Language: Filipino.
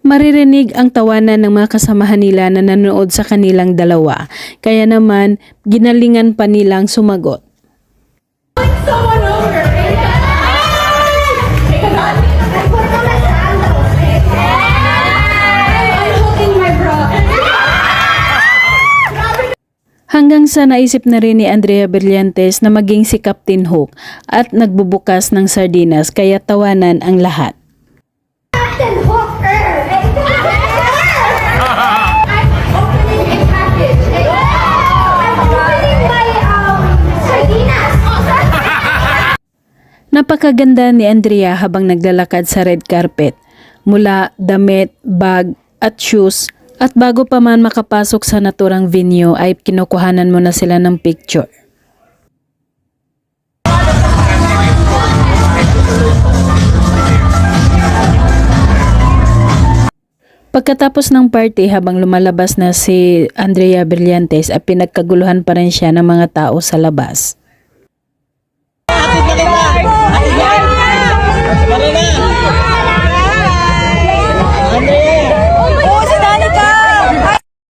Maririnig ang tawanan ng mga kasamahan nila na nanonood sa kanilang dalawa. Kaya naman, ginalingan pa nilang sumagot. Someone over. I'm holding my bra. Hanggang sa naisip na rin ni Andrea Brillantes na maging si Captain Hook at nagbubukas ng sardinas kaya tawanan ang lahat. Captain Hooker. I'm opening a package. I'm opening my sardinas. Napakaganda ni Andrea habang naglalakad sa red carpet. Mula damit, bag at shoes. At bago pa man makapasok sa naturang venue ay kinukuhanan mo na sila ng picture. Pagkatapos ng party habang lumalabas na si Andrea Brillantes ay pinagkaguluhan pa rin siya ng mga tao sa labas. Happy Kalina!